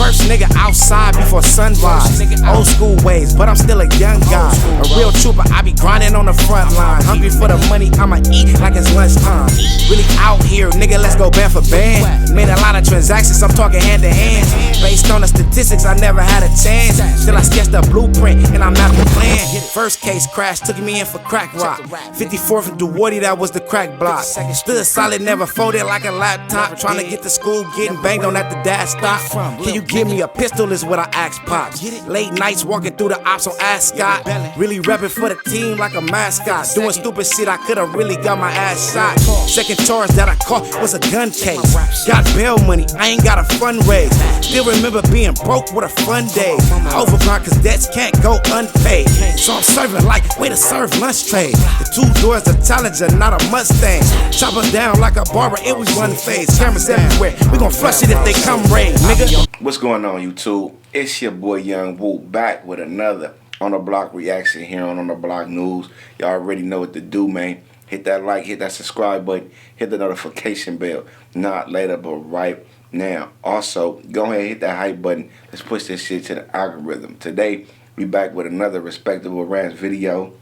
First nigga outside before sunrise. Old school ways, but I'm still a young guy. A real trooper, I be grinding on the front line. Hungry for the money, I'ma eat like it's lunchtime. Really out here, nigga, let's go band for band. Made a lot of transactions, I'm talking hand to hand. Based on the statistics, I never had a chance. Still I sketched a blueprint and I'm out the plan. First case crash, took me in for crack rock. 54th and Duwarty, that was the crack block. Stood solid, never folded like a laptop. Trying to get to school, getting banged on at the dad stop. Can you give me a pistol is what I asked Pops. Late nights walking through the ops on Ascot. Really repping for the team like a mascot. Doing stupid shit, I could've really got my ass shot. Second charge that I caught was a gun case. Got bail money, I ain't got a fundraise. Still remember being broke with a fun day. Overgrind cause debts can't go unpaid. So I'm serving like way to serve lunch trade. The two doors a Challenger, not a Mustang. Chop her down like a barber, it was one phase. Cameras everywhere, we gon' flush it if they come raid, nigga. What's going on, YouTube? It's your boy Young Woo back with another On The Block reaction here on The Block News. Y'all already know what to do, man. Hit that like, hit that subscribe button, hit the notification bell. Not later, but right now. Also, go ahead and hit that hype button. Let's push this shit to the algorithm. Today, we back with another respectable rants video.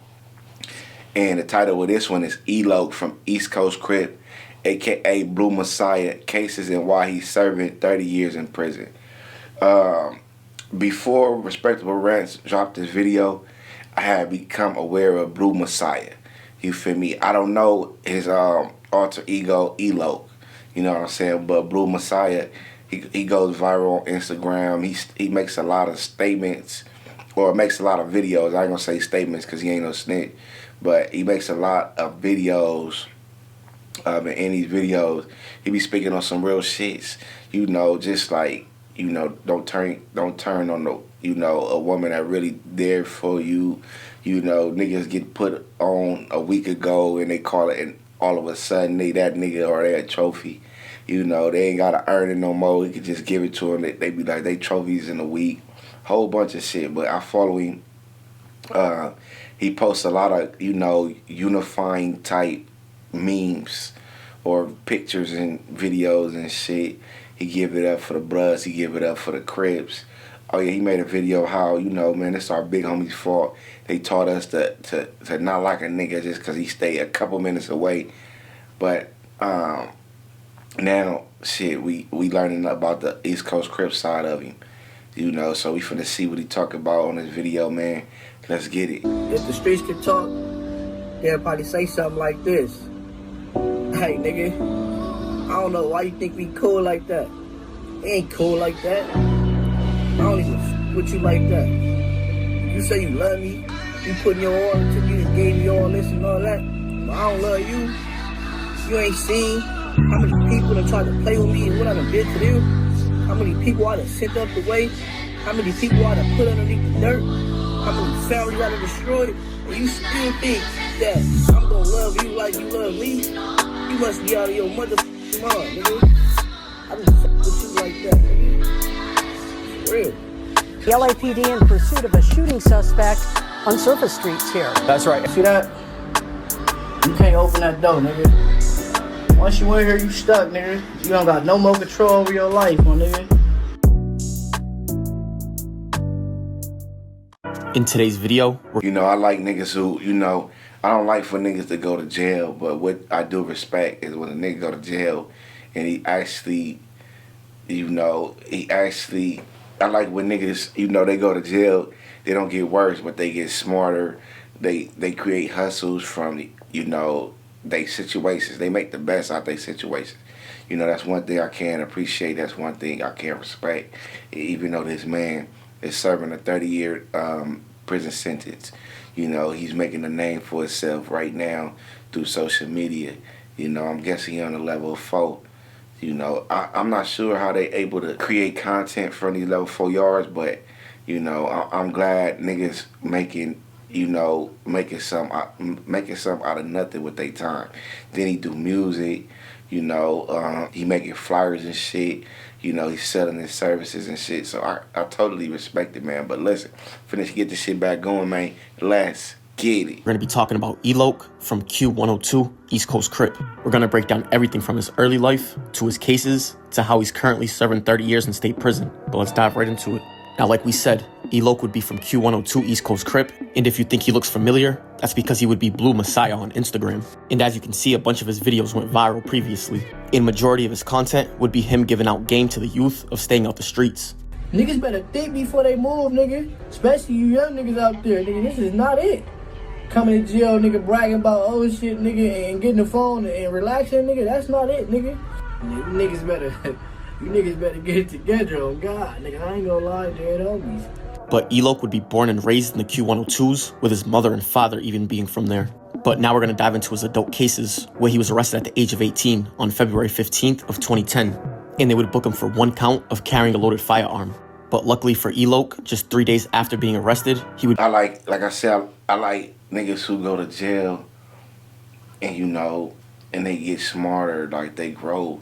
And the title of this one is Loec from East Coast Crip, a.k.a. Blue Messiah, cases and why he's serving 30 years in prison. Before Respectable Rants dropped this video, I had become aware of Blue Messiah. You feel me? I don't know his alter ego, Loec. You know what I'm saying? But Blue Messiah, he goes viral on Instagram. He makes a lot of statements, or makes a lot of videos. I ain't gonna say statements because he ain't no snitch. But he makes a lot of videos. And in these videos, he be speaking on some real shits. You know, just like, you know, don't turn on the, you know, a woman that really there for you. You know, niggas get put on a week ago and they call it, and all of a sudden they that nigga or they a trophy. You know, they ain't gotta earn it no more. You can just give it to them. They be like, they trophies in a week. Whole bunch of shit. But I follow him. He posts a lot of, you know, unifying type memes or pictures and videos and shit. He give it up for the Bloods. He give it up for the Crips. Oh yeah, he made a video how, you know, man, it's our big homie's fault. They taught us to not like a nigga just because he stayed a couple minutes away. But now, shit, we learning about the East Coast Crip side of him. You know, so we finna see what he talk about on this video, man. Let's get it. If the streets could talk, they'll probably say something like this. Hey, nigga, I don't know why you think we cool like that. We ain't cool like that. I don't even with you like that. You say you love me, you putting your all into me and gave me all this and all that, but I don't love you. You ain't seen how many people that tried to play with me and what I done did to them. How many people I done sent up the way. How many people I done put underneath the dirt. How many families I done destroyed. And you still think that I'm gonna love you like you love me? You must be out of your motherfucking mind, nigga. I just fuck with you like that, nigga. For real. The LAPD in pursuit of a shooting suspect on surface streets here. That's right. See that? You can't open that door, nigga. Once you in here, you stuck, nigga. You don't got no more control over your life, my nigga. In today's video, you know, I like niggas who, you know, I don't like for niggas to go to jail, but what I do respect is when a nigga go to jail and he actually, you know, I like when niggas, you know, they go to jail, they don't get worse, but they get smarter. They create hustles from, you know, they situations. They make the best out their situations. You know, that's one thing I can appreciate. That's one thing I can respect. Even though this man is serving a 30-year prison sentence, you know, he's making a name for himself right now through social media. You know, I'm guessing he on a level 4. You know, I'm not sure how they able to create content from these level 4 yards, but, you know, I'm glad niggas making, you know, making something out of nothing with their time. Then he do music, you know, he making flyers and shit. You know, he's selling his services and shit. So I totally respect it, man. But listen, finish get this shit back going, man. Let's get it. We're going to be talking about Loec from Q102 East Coast Crip. We're going to break down everything from his early life to his cases to how he's currently serving 30 years in state prison. But let's dive right into it. Now, like we said, Loec would be from Q102 East Coast Crip, and if you think he looks familiar, that's because he would be Blue Messiah on Instagram. And as you can see, a bunch of his videos went viral previously. And majority of his content would be him giving out game to the youth of staying out the streets. Niggas better think before they move, nigga. Especially you young niggas out there, nigga. This is not it. Coming to jail, nigga, bragging about old shit, nigga, and getting the phone and relaxing, nigga. That's not it, nigga. You niggas better get it together, oh God, nigga. I ain't gonna lie, dead homies. But Loec would be born and raised in the Q102s, with his mother and father even being from there. But now we're going to dive into his adult cases, where he was arrested at the age of 18 on February 15th of 2010. And they would book him for one count of carrying a loaded firearm. But luckily for Loec, just 3 days after being arrested, he would... I like niggas who go to jail and, and they get smarter, like they grow,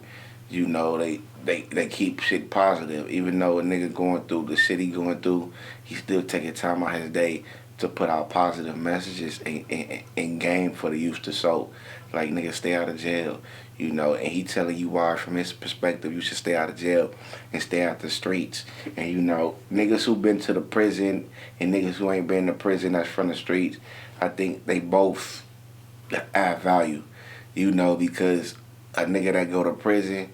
they keep shit positive. Even though a nigga going through the shit he going through, he still taking time out his day to put out positive messages and game for the youth to sow. Like, nigga, stay out of jail, and he telling you why from his perspective you should stay out of jail and stay out the streets. And, niggas who been to the prison and niggas who ain't been to prison that's from the streets, I think they both add value, because a nigga that go to prison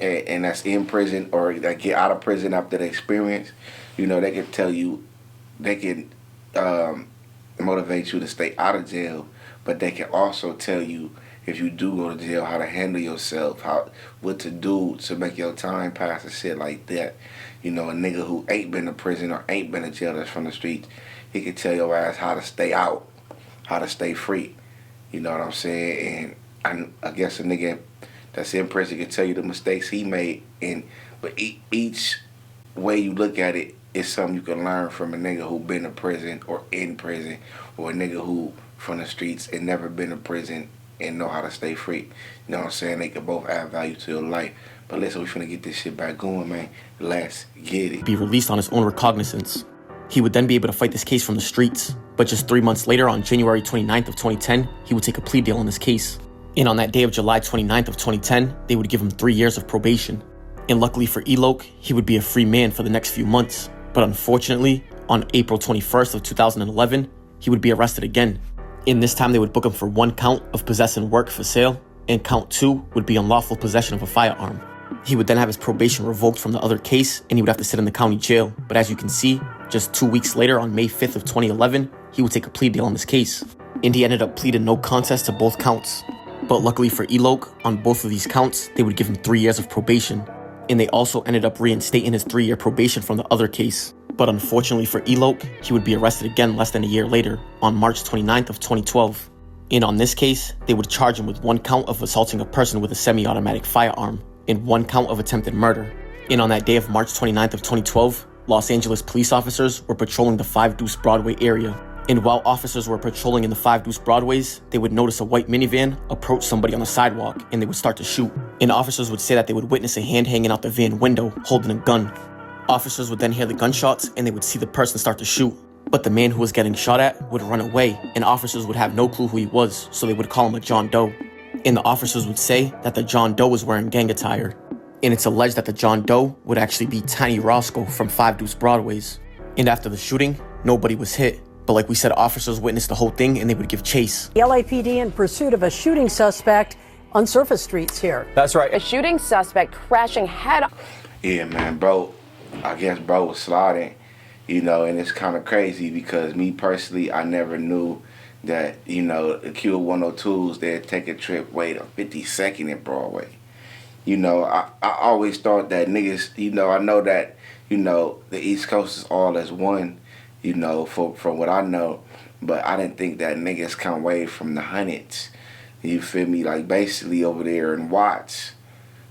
and that's in prison or that get out of prison after the experience, they can tell you, they can motivate you to stay out of jail, but they can also tell you, if you do go to jail, how to handle yourself, what to do to make your time pass and shit like that. A nigga who ain't been to prison or ain't been to jail that's from the streets, he can tell your ass how to stay out, how to stay free. You know what I'm saying? And I guess a nigga that's in prison can tell you the mistakes he made. But each way you look at it is something you can learn from a nigga who been to prison or in prison, or a nigga who from the streets and never been to prison and know how to stay free. You know what I'm saying? They can both add value to your life. But listen, we finna get this shit back going, man. Let's get it. Be released on his own recognizance. He would then be able to fight this case from the streets. But just 3 months later, on January 29th of 2010, he would take a plea deal on this case. And on that day of July 29th of 2010, they would give him 3 years of probation. And luckily for Loec, he would be a free man for the next few months. But unfortunately, on April 21st of 2011, he would be arrested again. And this time they would book him for one count of possessing work for sale, and count 2 would be unlawful possession of a firearm. He would then have his probation revoked from the other case, and he would have to sit in the county jail. But as you can see, just 2 weeks later, on May 5th of 2011, he would take a plea deal on this case. And he ended up pleading no contest to both counts. But luckily for Loec, on both of these counts, they would give him 3 years of probation. And they also ended up reinstating his 3-year probation from the other case. But unfortunately for Loec, he would be arrested again less than a year later, on March 29th of 2012. And on this case, they would charge him with one count of assaulting a person with a semi-automatic firearm, and one count of attempted murder. And on that day of March 29th of 2012, Los Angeles police officers were patrolling the 5 Deuce Broadway area. And while officers were patrolling in the 5 Deuce Broadways, they would notice a white minivan approach somebody on the sidewalk, and they would start to shoot. And officers would say that they would witness a hand hanging out the van window holding a gun. Officers would then hear the gunshots, and they would see the person start to shoot. But the man who was getting shot at would run away, and officers would have no clue who he was, so they would call him a John Doe. And the officers would say that the John Doe was wearing gang attire. And it's alleged that the John Doe would actually be Tiny Roscoe from 5 Deuce Broadways. And after the shooting, nobody was hit. But like we said, officers witnessed the whole thing, and they would give chase. The LAPD in pursuit of a shooting suspect on surface streets here. That's right. A shooting suspect crashing head on. Yeah, man, bro. I guess bro was sliding, and it's kind of crazy because me personally, I never knew that, the Q102s, they'd take a trip way to 52nd and Broadway. I always thought that niggas, I know that, the East Coast is all as one, from what I know, but I didn't think that niggas come way from the hundreds. You feel me? Like basically over there in Watts,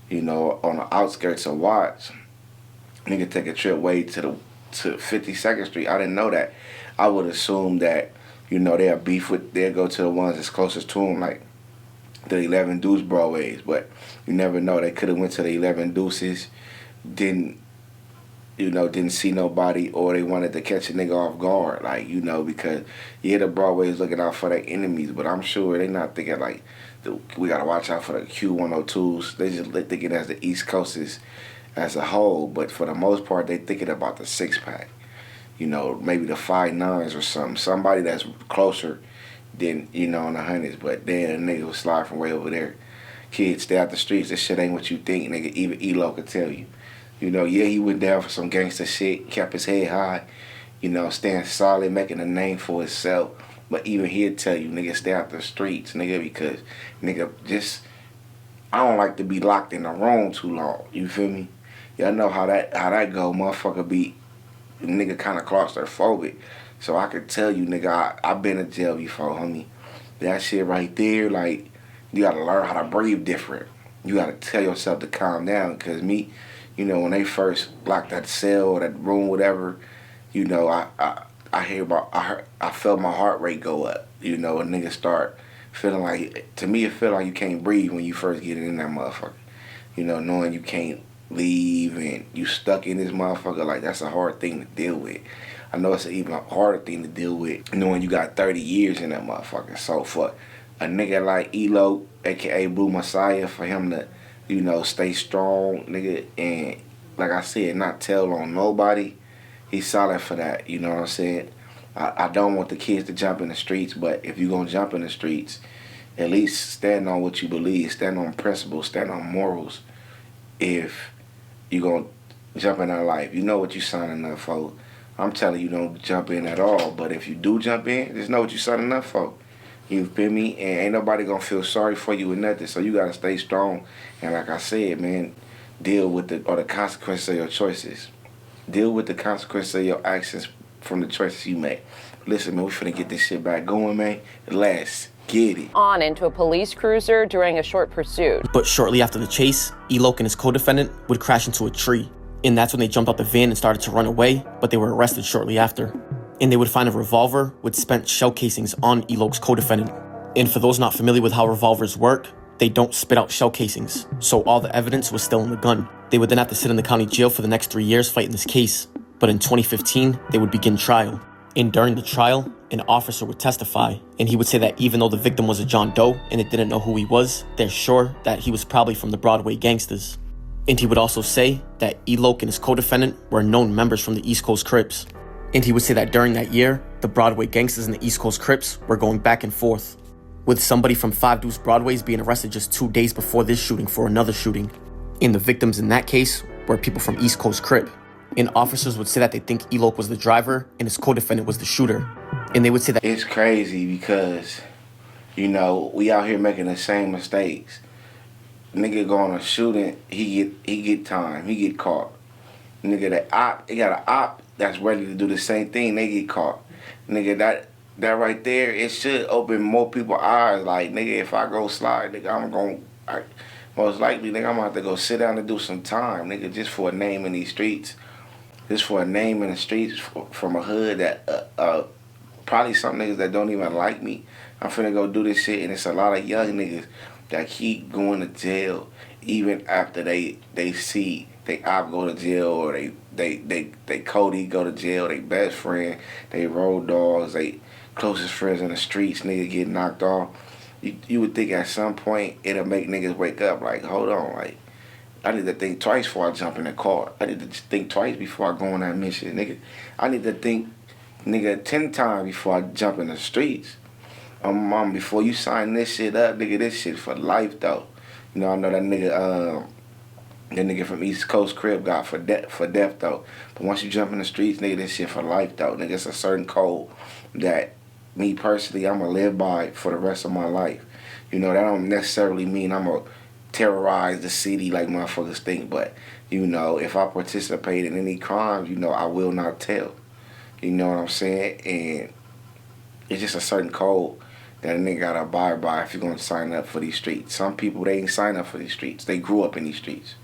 on the outskirts of Watts, nigga take a trip way to 52nd Street. I didn't know that. I would assume that, they'll go to the ones that's closest to them, like the 11 Deuce Broadways, but you never know. They could have went to the 11 Deuces, didn't didn't see nobody, or they wanted to catch a nigga off guard, like, because the Broadway is looking out for their enemies, but I'm sure they not thinking like we gotta watch out for the Q102s. They just thinking as the East Coasters as a whole, but for the most part, they thinking about the 6-pack. Maybe the 5-9s or something. Somebody that's closer than, in the hundreds, but then a nigga will slide from way over there. Kids, stay out the streets. This shit ain't what you think, nigga. Even ELO could tell you. He went down for some gangster shit, kept his head high, staying solid, making a name for himself. But even he'll tell you, nigga, stay out the streets, nigga, because, nigga, I don't like to be locked in the room too long. You feel me? Y'all know how that go. Motherfucker be, nigga, kind of claustrophobic. So I could tell you, nigga, I've been in jail before, homie. That shit right there, like, you gotta learn how to breathe different. You gotta tell yourself to calm down, because me, when they first locked that cell or that room, whatever, I felt my heart rate go up. A nigga start feeling like, to me, it feel like you can't breathe when you first get in that motherfucker. Knowing you can't leave and you stuck in this motherfucker, like, that's a hard thing to deal with. I know it's an even harder thing to deal with, knowing you got 30 years in that motherfucker. So for a nigga like ELO, aka Blue Messiah, for him to, stay strong, nigga, and like I said, not tell on nobody, he's solid for that. You know what I'm saying? I don't want the kids to jump in the streets, but if you're gonna jump in the streets, at least stand on what you believe, stand on principles, stand on morals. If you're gonna jump in our life, you know what you're signing up for. I'm telling you, don't jump in at all. But if you do jump in, just know what you're signing up for. You feel me? And ain't nobody gonna feel sorry for you or nothing. So you gotta stay strong. And like I said, man, deal with the consequences of your choices. Deal with the consequences of your actions from the choices you make. Listen, man, we finna get this shit back going, man. Let's get it. On into a police cruiser during a short pursuit. But shortly after the chase, Loec and his co-defendant would crash into a tree. And that's when they jumped out the van and started to run away, but they were arrested shortly after. And they would find a revolver with spent shell casings on Loec's co-defendant. And for those not familiar with how revolvers work, they don't spit out shell casings, so all the evidence was still in the gun. They would then have to sit in the county jail for the next 3 years fighting this case. But in 2015, they would begin trial. And during the trial, an officer would testify, and he would say that even though the victim was a John Doe and it didn't know who he was, they're sure that he was probably from the Broadway gangsters. And he would also say that Loec and his co-defendant were known members from the East Coast Crips. And he would say that during that year, the Broadway gangsters and the East Coast Crips were going back and forth, with somebody from 5 Deuce Broadways being arrested just 2 days before this shooting for another shooting. And the victims in that case were people from East Coast Crip. And officers would say that they think Loec was the driver and his co-defendant was the shooter. And they would say that it's crazy because, we out here making the same mistakes. Nigga go on a shooting, he get time, he get caught. Nigga, they got an op that's ready to do the same thing, they get caught. Nigga, that right there, it should open more people's eyes. Like, nigga, if I go slide, nigga, most likely, nigga, I'm gonna have to go sit down and do some time, nigga, just for a name in these streets. Just for a name in the streets from a hood that probably some niggas that don't even like me. I'm finna go do this shit, and it's a lot of young niggas that keep going to jail even after they see they op go to jail, or they Cody go to jail, they best friend, they road dogs, they closest friends in the streets, nigga get knocked off. You would think at some point it'll make niggas wake up like, hold on, like, I need to think twice before I jump in the car. I need to think twice before I go on that mission, nigga. I need to think, nigga, 10 times before I jump in the streets. Mom, before you sign this shit up, nigga, this shit for life, though. I know that nigga from East Coast Crip got for death, though. But once you jump in the streets, nigga, this shit for life, though. Nigga, it's a certain code that me personally, I'm going to live by for the rest of my life. That don't necessarily mean I'm going to terrorize the city like motherfuckers think, but if I participate in any crimes, I will not tell. You know what I'm saying? And it's just a certain code that a nigga gotta abide by if you're gonna sign up for these streets. Some people, they ain't sign up for these streets. They grew up in these streets.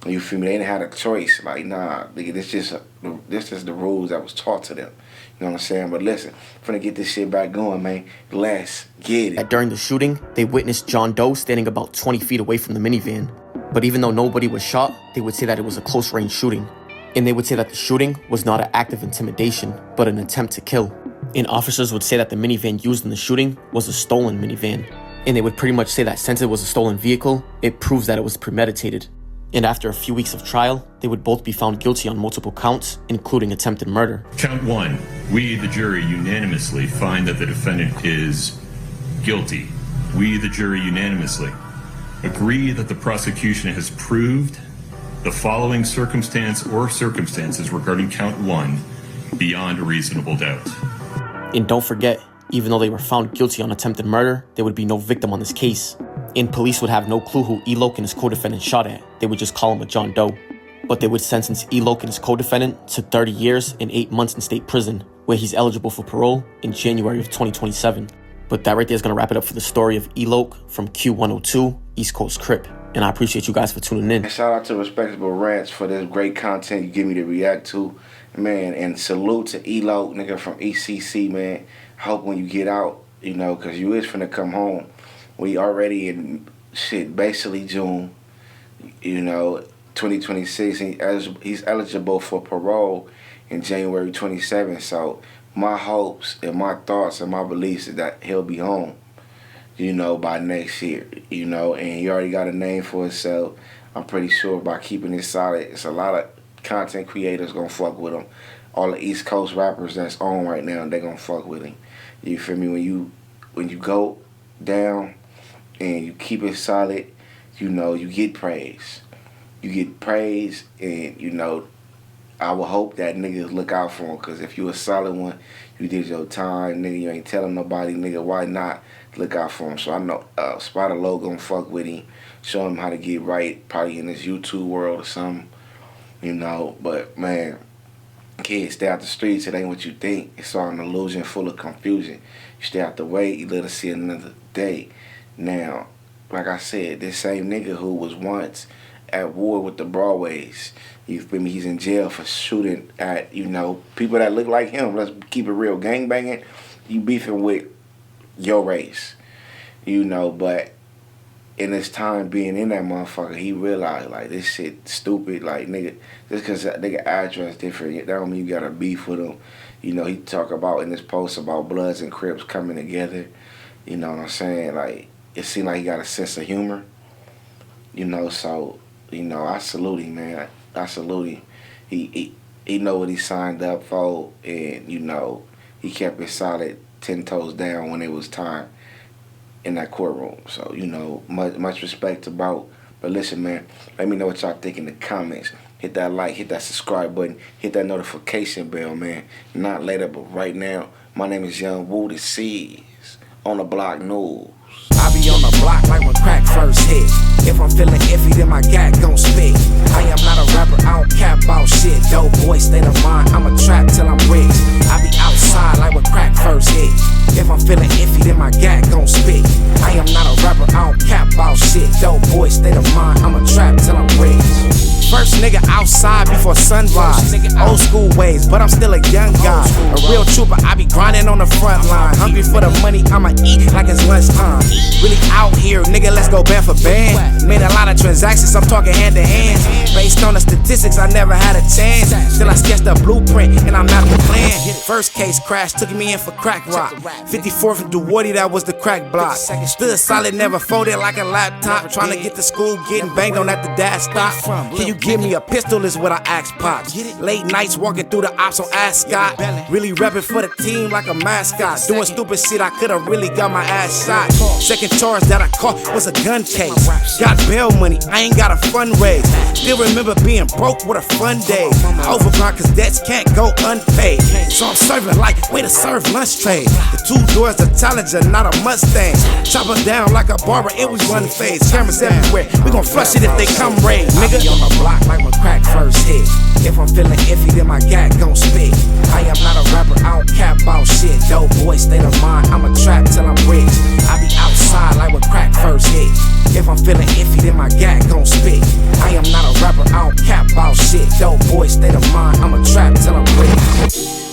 You feel me? They didn't have a choice. Like, nah, nigga, this is the rules that was taught to them. You know what I'm saying? But listen, I'm finna get this shit back going, man. Let's get it. during the shooting, they witnessed John Doe standing about 20 feet away from the minivan. But even though nobody was shot, they would say that it was a close-range shooting. And they would say that the shooting was not an act of intimidation, but an attempt to kill. And officers would say that the minivan used in the shooting was a stolen minivan. And they would pretty much say that since it was a stolen vehicle, it proves that it was premeditated. And after a few weeks of trial, they would both be found guilty on multiple counts, including attempted murder. Count 1. We, the jury, unanimously find that the defendant is guilty. We, the jury, unanimously agree that the prosecution has proved the following circumstance or circumstances regarding count 1 beyond a reasonable doubt. And don't forget, even though they were found guilty on attempted murder, there would be no victim on this case. And police would have no clue who Loec and his co-defendant shot at. They would just call him a John Doe. But they would sentence Loec and his co-defendant to 30 years and 8 months in state prison, where he's eligible for parole in January of 2027. But that right there is going to wrap it up for the story of Loec from Q102, East Coast Crip. And I appreciate you guys for tuning in. Shout out to Respectable Rants for this great content you give me to react to. Man, and salute to Loec, nigga, from ECC, man. Hope when you get out, you know, because you is finna come home. We already in, basically June, you know, 2026. He's eligible for parole in January 27th. So my hopes and my thoughts and my beliefs is that he'll be home, you know, by next year, you know, and he already got a name for himself. I'm pretty sure by keeping it solid, it's a lot of content creators gonna fuck with him. All the East Coast rappers that's on right now, they gonna fuck with him. You feel me? When you go down and you keep it solid, you know, you get praise. You get praise, and, you know, I would hope that niggas look out for him, because if you a solid one, you did your time, nigga, you ain't telling nobody, nigga, why not look out for him? So I know Spider Loc gonna fuck with him, show him how to get right, probably in this YouTube world or something, you know. But, man, kids, stay out the streets. It ain't what you think. It's all an illusion full of confusion. You stay out the way, you let us see another day. Now, like I said, this same nigga who was once at war with the Broadways, you feel me, he's in jail for shooting at, you know, people that look like him. Let's keep it real. Gangbanging, you beefing with your race, you know. But in his time being in that motherfucker, he realized, like, this shit stupid. Like, nigga, just because that nigga address different, that don't mean you got to beef with him. You know, he talk about in this post about Bloods and Crips coming together. You know what I'm saying? Like, it seemed like he got a sense of humor. You know, so, you know, I salute him, man. I salute him. He know what he signed up for, and, you know, he kept it solid 10 toes down when it was time in that courtroom. So, you know, much respect about. But listen, man, let me know what y'all think in the comments. Hit that like, hit that subscribe button, hit that notification bell, man. Not later, but right now. My name is Young Woo, the C's on the Block News. I be on the block like when crack first hit. If I'm feeling iffy, then my gag gon' spit. I am not a rapper, I don't cap about shit. Dope boy, state of mind, I'm a trap till I'm rich. I be outside like when crack first hit. If I'm feeling iffy, then my gag gon' spit. I am not a rapper, I don't cap about shit. Dope boy, state of mind, I'm a trap till I'm rich. First nigga outside before sunrise. Old school ways, but I'm still a young guy. A real trooper, I be grinding on the front line. Hungry for the money, I'ma eat like it's lunchtime. Really out here, nigga, let's go band for band. Made a lot of transactions, I'm talking hand to hand. Based on the statistics, I never had a chance. Till I sketched a blueprint and I'm out the plan. First case crash, took me in for crack rock. 54th and Duwarty, that was the crack block. Stood solid, never folded like a laptop. Trying to get to school, getting banged on at the dash stop. Can you give me a pistol is what I ask Pops. Late nights walking through the ops on Ascot. Really repping for the team like a mascot. Doing stupid shit, I could've really got my ass shot. Second charge that I caught was a gun case. Got bail money, I ain't got a fundraise. Still remember being broke with a fun day. I overgrind cause debts can't go unpaid. So I'm serving like way to serve lunch trade. The 2 doors a Challenger, not a Mustang. Chop her down like a barber, it was one phase. Cameras everywhere, we gon' flush it if they come raid, nigga. I be on the block like when crack first hit. If I'm feeling iffy, then my gag gon' spit. I am not a rapper, I don't cap about shit. Dope boy, state of mind, I'm a trap till I'm rich. I be outside like when crack first hit. If I'm feeling iffy, then my gag gon' spit. I am not a rapper, I don't cap about shit. Dope boy, state of mind, I'm a trap till I'm rich.